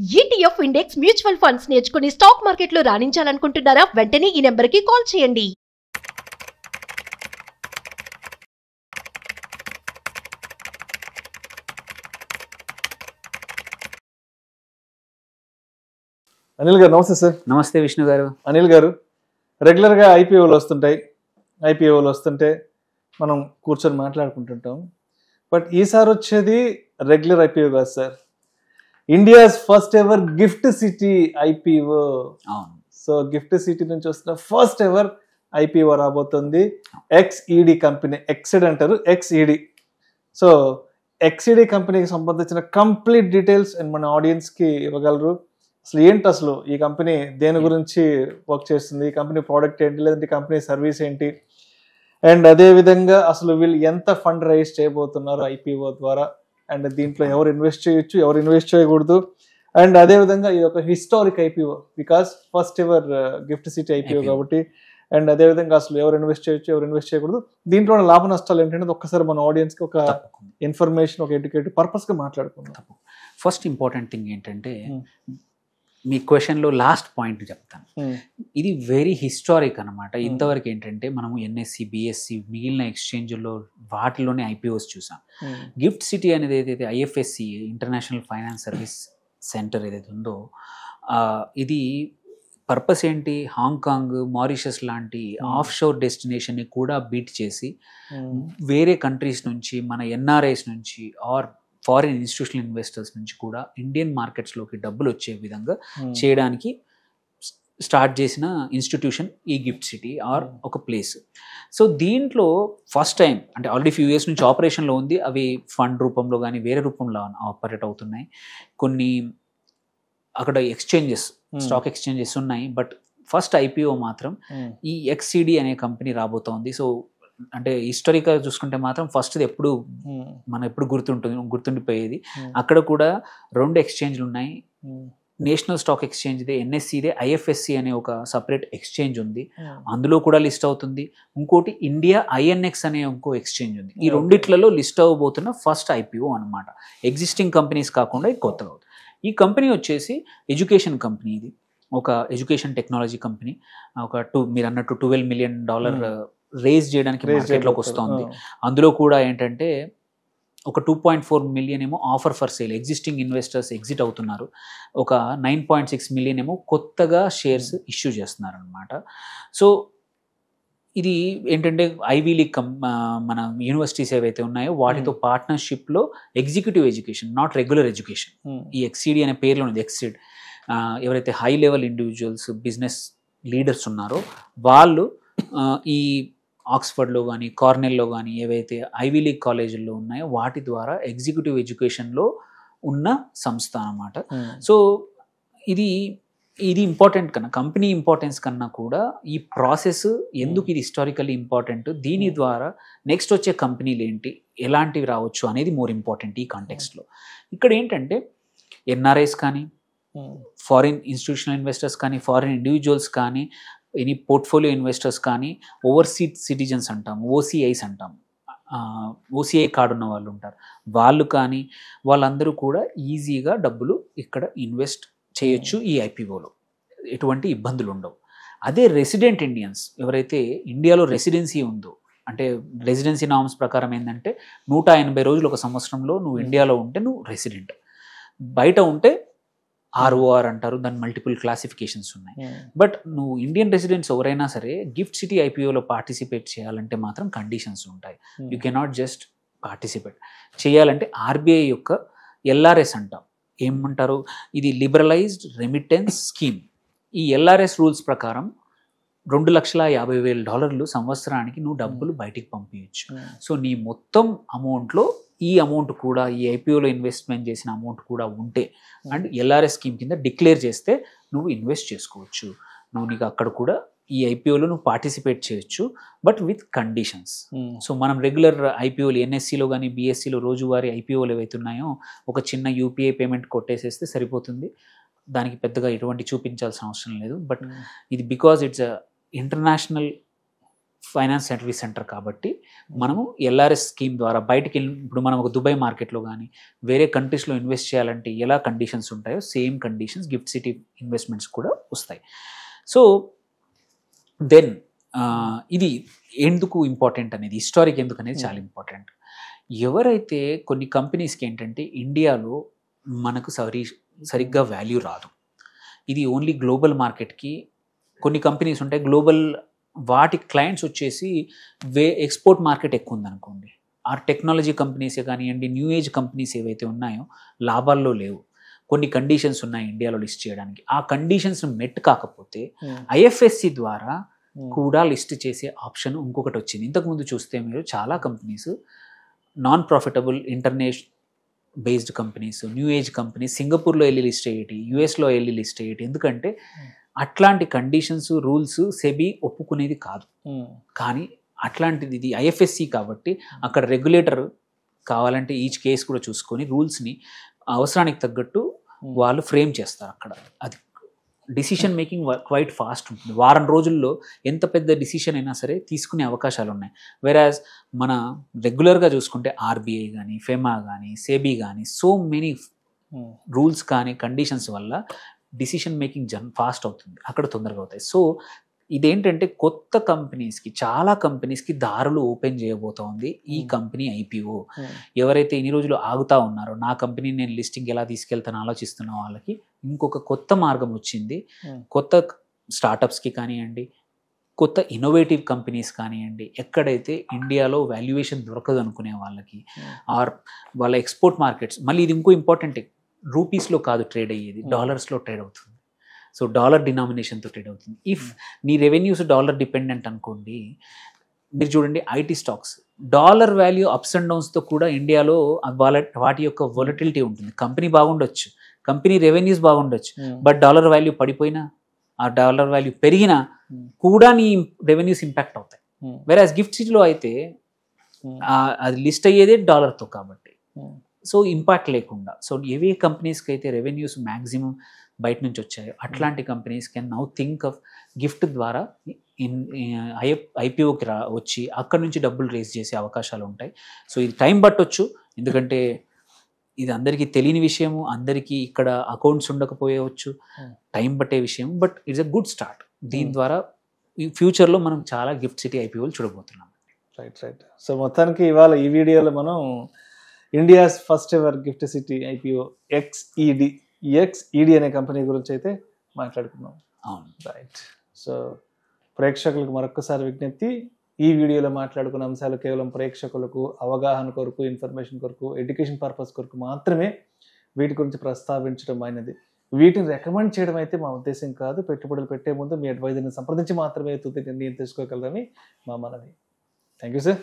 ETF index mutual funds నేర్చుకుని stock మార్కెట్లో రాణించాలనుకుంటున్నారా? వెంటనే ఈ నెంబర్కి కాల్ చేయండి. అనిల్ గారు నమస్తే సార్. నమస్తే విష్ణు గారు. అనిల్ గారు, రెగ్యులర్గా ఐపీఓలు వస్తుంటాయి. ఐపీఓలు వస్తుంటే మనం కూర్చొని మాట్లాడుకుంటుంటాం. బట్ ఈసారి వచ్చేది రెగ్యులర్ ఐపీఓ కాదు sir, India's first ever GIFT City IPO. అవును. సో గిఫ్ట్ సిటీ నుంచి వస్తున్న ఫస్ట్ ఎవర్ ఐపీఓ రాబోతుంది. XED కంపెనీ, ఎక్సిడ్ అంటారు, XED. సో XED కంపెనీకి సంబంధించిన కంప్లీట్ డీటెయిల్స్ అండ్ మన ఆడియన్స్కి ఇవ్వగలరు. అసలు ఏంటి, అసలు ఈ కంపెనీ దేని గురించి వర్క్ చేస్తుంది, ఈ కంపెనీ ప్రోడక్ట్ ఏంటి, లేదంటే కంపెనీ సర్వీస్ ఏంటి, అండ్ అదేవిధంగా అసలు వీళ్ళు ఎంత ఫండ్ రైజ్ చేయబోతున్నారు ఐపీఓ ద్వారా, అండ్ దీంట్లో ఎవరు ఇన్వెస్ట్ చేయొచ్చు, ఎవరు ఇన్వెస్ట్ చేయకూడదు, అండ్ అదేవిధంగా ఇది ఒక historic IPO because first ever GIFT City IPO కాబట్టి, అండ్ అదేవిధంగా అసలు ఎవరు ఇన్వెస్ట్ చేయొచ్చు, ఎవరు ఇన్వెస్ట్ చేయకూడదు, దీంట్లో ఉన్న లాభ నష్టాలు ఏంటంటే ఒక్కసారి మన ఆడియన్స్కి ఒక ఇన్ఫర్మేషన్, ఒక ఎడ్యుకేటివ్ పర్పస్గా మాట్లాడుకుందాం. ఫస్ట్ ఇంపార్టెంట్ థింగ్ ఏంటంటే మీ క్వశ్చన్లో లాస్ట్ పాయింట్ చెప్తాను. ఇది వెరీ హిస్టారిక్ అనమాట. ఇంతవరకు ఏంటంటే మనము NSE, BSE మిగిలిన ఎక్స్చేంజ్లో వాటిలోనే ఐపీఓస్ చూసాం. గిఫ్ట్ సిటీ అనేది ఏదైతే IFSC international finance service centre ఏదైతే ఉందో, ఇది పర్పస్ ఏంటి, హాంకాంగ్, మారిషస్ లాంటి ఆఫ్ షోర్ డెస్టినేషన్ని కూడా బీట్ చేసి వేరే కంట్రీస్ నుంచి, మన NRIs నుంచి ఆర్ ఫారిన్ ఇన్స్టిట్యూషనల్ ఇన్వెస్టర్స్ నుంచి కూడా ఇండియన్ మార్కెట్స్లోకి డబ్బులు వచ్చే విధంగా చేయడానికి స్టార్ట్ చేసిన ఇన్స్టిట్యూషన్ ఈ గిఫ్ట్ సిటీ ఆర్ ఒక ప్లేస్. సో దీంట్లో ఫస్ట్ టైం అంటే ఆల్రెడీ ఫ్యూ ఇయర్స్ నుంచి ఆపరేషన్లో ఉంది. అవి ఫండ్ రూపంలో కానీ వేరే రూపంలో ఆపరేట్ అవుతున్నాయి. కొన్ని అక్కడ ఎక్స్చేంజెస్, స్టాక్ ఎక్స్చేంజెస్ ఉన్నాయి. బట్ ఫస్ట్ ఐపీఓ మాత్రం ఈ XED అనే కంపెనీ రాబోతోంది. సో అంటే హిస్టారిక్గా చూసుకుంటే మాత్రం ఫస్ట్ది ఎప్పుడు మనం ఎప్పుడు గుర్తుండిపోయేది. అక్కడ కూడా 2 ఎక్స్చేంజ్లు ఉన్నాయి. నేషనల్ స్టాక్ ఎక్స్చేంజ్దే, NSEదే, IFSC అనే ఒక సపరేట్ ఎక్స్చేంజ్ ఉంది, అందులో కూడా లిస్ట్ అవుతుంది. ఇంకోటి ఇండియా INX అనే ఇంకో ఎక్స్చేంజ్ ఉంది. ఈ రెండిట్లలో లిస్ట్ అవ్వబోతున్న ఫస్ట్ ఐపీఓ అనమాట. ఎగ్జిస్టింగ్ కంపెనీస్ కాకుండా ఇది కొత్తగా అవుతుంది. ఈ కంపెనీ వచ్చేసి ఎడ్యుకేషన్ కంపెనీ. ఇది ఒక ఎడ్యుకేషన్ టెక్నాలజీ కంపెనీ. మీరు అన్నట్టు $12 మిలియన్ రేజ్ చేయడానికి మార్కెట్లోకి వస్తుంది. అందులో కూడా ఏంటంటే ఒక 2.4 మిలియన్ ఏమో offer for sale, existing investors exit అవుతున్నారు. ఒక 9.6 మిలియన్ ఏమో కొత్తగా షేర్స్ ఇష్యూ చేస్తున్నారు అనమాట. సో ఇది ఏంటంటే ఐవీ లీగ్ మన యూనివర్సిటీస్ ఏవైతే ఉన్నాయో వాటితో పార్ట్నర్షిప్లో executive education, not regular education, ఈ XED అనే పేరులో ఉంది. XED ఎవరైతే high level individuals, business leaders ఉన్నారో వాళ్ళు ఈ ఆక్స్ఫర్డ్లో కానీ, కార్నెల్లో కానీ ఏవైతే ఐవీ లీగ్ కాలేజీల్లో ఉన్నాయో వాటి ద్వారా ఎగ్జిక్యూటివ్ ఎడ్యుకేషన్లో ఉన్న సంస్థ అన్నమాట. సో ఇది ఇంపార్టెంట్ కన్నా, కంపెనీ ఇంపార్టెన్స్ కన్నా కూడా ఈ ప్రాసెస్ ఎందుకు ఇది హిస్టారికల్లీ ఇంపార్టెంట్, దీని ద్వారా నెక్స్ట్ వచ్చే కంపెనీలు ఏంటి, ఎలాంటివి రావచ్చు అనేది మోర్ ఇంపార్టెంట్ ఈ కాంటెక్స్ట్లో. ఇక్కడ ఏంటంటే NRIs కానీ, ఫారిన్ ఇన్స్టిట్యూషనల్ ఇన్వెస్టర్స్ కానీ, ఫారిన్ ఇండివిజువల్స్ కానీ, ఎనీ పోర్ట్ఫోలియో ఇన్వెస్టర్స్ కానీ, ఓవర్సీస్ సిటిజన్స్ అంటాము, OCIs అంటాము, OCI కార్డు ఉన్న వాళ్ళు ఉంటారు, వాళ్ళు కానీ వాళ్ళందరూ కూడా ఈజీగా డబ్బులు ఇక్కడ ఇన్వెస్ట్ చేయొచ్చు ఈ ఐపీఓలో. ఎటువంటి ఇబ్బందులు ఉండవు. అదే రెసిడెంట్ ఇండియన్స్ ఎవరైతే ఇండియాలో రెసిడెన్సీ ఉందో, అంటే రెసిడెన్సీ నామ్స్ ప్రకారం ఏంటంటే 180 రోజులు ఒక సంవత్సరంలో నువ్వు ఇండియాలో ఉంటే నువ్వు రెసిడెంట్, బయట ఉంటే ROR అంటారు, దాని మల్టిపుల్ క్లాసిఫికేషన్స్ ఉన్నాయి. బట్ నువ్వు ఇండియన్ రెసిడెంట్స్ ఎవరైనా సరే గిఫ్ట్ సిటీ ఐపీఓలో పార్టిసిపేట్ చేయాలంటే మాత్రం కండిషన్స్ ఉంటాయి. You cannot just participate. చేయాలంటే RBI యొక్క LRS అంటాం. ఏమంటారు, ఇది లిబరలైజ్డ్ రెమిటెన్స్ స్కీమ్. ఈ LRS రూల్స్ ప్రకారం $2,50,000 సంవత్సరానికి నువ్వు డబ్బులు బయటికి పంపించచ్చు. సో నీ మొత్తం అమౌంట్లో ఈ అమౌంట్ కూడా, ఈ ఐపీఓలో ఇన్వెస్ట్మెంట్ చేసిన అమౌంట్ కూడా ఉంటే అండ్ LRS స్కీమ్ కింద డిక్లేర్ చేస్తే నువ్వు ఇన్వెస్ట్ చేసుకోవచ్చు. నీకు అక్కడ కూడా ఈ ఐపీఓలో నువ్వు పార్టిసిపేట్ చేయొచ్చు, బట్ విత్ కండిషన్స్. సో మనం రెగ్యులర్ ఐపీఓలు NSEలో కానీ, BSEలో రోజువారీ ఐపీఓలు ఏవైతే ఉన్నాయో ఒక చిన్న UPI పేమెంట్ కొట్టేసేస్తే సరిపోతుంది. దానికి పెద్దగా ఎటువంటి చూపించాల్సిన అవసరం లేదు. బట్ ఇది because it's international finance service centre కాబట్టి మనము ఎల్ఆర్ఎస్ స్కీమ్ ద్వారా బయటికి వెళ్ళి ఇప్పుడు మనం ఒక దుబాయ్ మార్కెట్లో కానీ వేరే కంట్రీస్లో ఇన్వెస్ట్ చేయాలంటే ఎలా కండిషన్స్ ఉంటాయో same conditions gift city investments కూడా వస్తాయి. సో దెన్ ఇది ఎందుకు ఇంపార్టెంట్ అనేది, హిస్టారిక్ ఎందుకు అనేది చాలా ఇంపార్టెంట్. ఎవరైతే కొన్ని కంపెనీస్కి ఏంటంటే ఇండియాలో మనకు సరిగ్గా వాల్యూ రాదు, ఇది ఓన్లీ గ్లోబల్ మార్కెట్కి. కొన్ని కంపెనీస్ ఉంటాయి గ్లోబల్, వాటి క్లయింట్స్ వచ్చేసి ఎక్స్పోర్ట్ మార్కెట్ ఎక్కువ ఉందనుకోండి, ఆ టెక్నాలజీ కంపెనీసే కానివ్వండి, న్యూ ఏజ్ కంపెనీస్ ఏవైతే ఉన్నాయో లాభాల్లో లేవు, కొన్ని కండిషన్స్ ఉన్నాయి ఇండియాలో లిస్ట్ చేయడానికి. ఆ కండిషన్స్ మెట్ కాకపోతే ఐఎఫ్ఎస్సి ద్వారా కూడా లిస్ట్ చేసే ఆప్షన్ ఇంకొకటి వచ్చింది. ఇంతకుముందు చూస్తే మీరు చాలా companies non profitable international based companies, new age companies సింగపూర్లో వెళ్ళి లిస్ట్ అయ్యేటి, యూఎస్లో వెళ్ళి లిస్ట్ అయ్యేటి. ఎందుకంటే అట్లాంటి కండిషన్స్ రూల్స్ సెబీ ఒప్పుకునేది కాదు. కానీ అట్లాంటిది ఇది ఐఎఫ్ఎస్సి కాబట్టి అక్కడ రెగ్యులేటర్ కావాలంటే ఈచ్ కేసు కూడా చూసుకొని రూల్స్ని అవసరానికి తగ్గట్టు వాళ్ళు ఫ్రేమ్ చేస్తారు. అక్కడ అది డిసిషన్ మేకింగ్ క్వైట్ ఫాస్ట్ ఉంటుంది. వారం రోజుల్లో ఎంత పెద్ద డిసిషన్ అయినా సరే తీసుకునే అవకాశాలు ఉన్నాయి. వెరాజ్ మన రెగ్యులర్గా చూసుకుంటే ఆర్బీఐ కానీ, ఫెమా కానీ, సెబీ కానీ, సో మెనీ రూల్స్ కానీ కండిషన్స్ వల్ల డిసిషన్ మేకింగ్ ఫాస్ట్ అవుతుంది, అక్కడ తొందరగా అవుతాయి. సో ఇదేంటంటే కొత్త కంపెనీస్కి, చాలా కంపెనీస్కి దారులు ఓపెన్ చేయబోతోంది ఈ కంపెనీ ఐపీఓ. ఎవరైతే ఇన్ని రోజులు ఆగుతా ఉన్నారో నా కంపెనీని నేను లిస్టింగ్ ఎలా తీసుకెళ్తాను ఆలోచిస్తున్న వాళ్ళకి ఇంకొక కొత్త మార్గం వచ్చింది. కొత్త స్టార్టప్స్కి కానివ్వండి, కొత్త ఇన్నోవేటివ్ కంపెనీస్ కానివ్వండి, ఎక్కడైతే ఇండియాలో వాల్యుయేషన్ దొరకదు అనుకునే వాళ్ళకి, ఆర్ వాళ్ళ ఎక్స్పోర్ట్ మార్కెట్స్, మళ్ళీ ఇది ఇంకో ఇంపార్టెంట్, రూపీస్లో కాదు ట్రేడ్ అయ్యేది, డాలర్స్లో ట్రేడ్ అవుతుంది. సో డాలర్ డినామినేషన్తో ట్రేడ్ అవుతుంది. ఇఫ్ నీ రెవెన్యూస్ డాలర్ డిపెండెంట్ అనుకోండి, మీరు చూడండి IT stocks dollar value ups and డౌన్స్తో కూడా ఇండియాలో వాటి యొక్క వొలటిలిటీ ఉంటుంది. కంపెనీ బాగుండొచ్చు, కంపెనీ రెవెన్యూస్ బాగుండొచ్చు, బట్ డాలర్ వాల్యూ పడిపోయినా, ఆ డాలర్ వాల్యూ పెరిగినా కూడా నీ రెవెన్యూస్ ఇంపాక్ట్ అవుతాయి. వేరే గిఫ్ట్ సిటీలో అయితే అది లిస్ట్ అయ్యేదే డాలర్తో కాబట్టి సో ఇంపాక్ట్ లేకుండా. సో ఏవే కంపెనీస్కి అయితే రెవెన్యూస్ మ్యాక్సిమం బయట నుంచి వచ్చాయో అట్లాంటి companies can now think of gift ద్వారా ఐపీఓకి వచ్చి అక్కడ నుంచి డబ్బులు రేస్ చేసే అవకాశాలు ఉంటాయి. సో ఇది టైం పట్టొచ్చు, ఎందుకంటే ఇది అందరికీ తెలియని విషయము, అందరికీ ఇక్కడ అకౌంట్స్ ఉండకపోయవచ్చు, టైం పట్టే విషయం. But it's a good start. దీని ద్వారా ఈ ఫ్యూచర్లో మనం చాలా గిఫ్ట్ సిటీ ఐపీఓలు చూడబోతున్నాం. రైట్. సో మొత్తానికి ఇవాళ ఈ వీడియోలో మనం India's first ever GIFT City IPO XED అనే కంపెనీ గురించి అయితే మాట్లాడుకున్నాం. అవును, రైట్. సో ప్రేక్షకులకు మరొకసారి విజ్ఞప్తి, ఈ వీడియోలో మాట్లాడుకున్న అంశాలు కేవలం ప్రేక్షకులకు అవగాహన కొరకు, ఇన్ఫర్మేషన్ కొరకు, ఎడ్యుకేషన్ పర్పస్ కొరకు మాత్రమే వీటి గురించి ప్రస్తావించడం అయినది. వీటిని రికమెండ్ చేయడం అయితే మా ఉద్దేశం కాదు. పెట్టుబడులు పెట్టే ముందు మీ అడ్వైజర్ని సంప్రదించి మాత్రమే తుది నిర్ణయం తీసుకోగలరని మా మనవి. Thank you sir.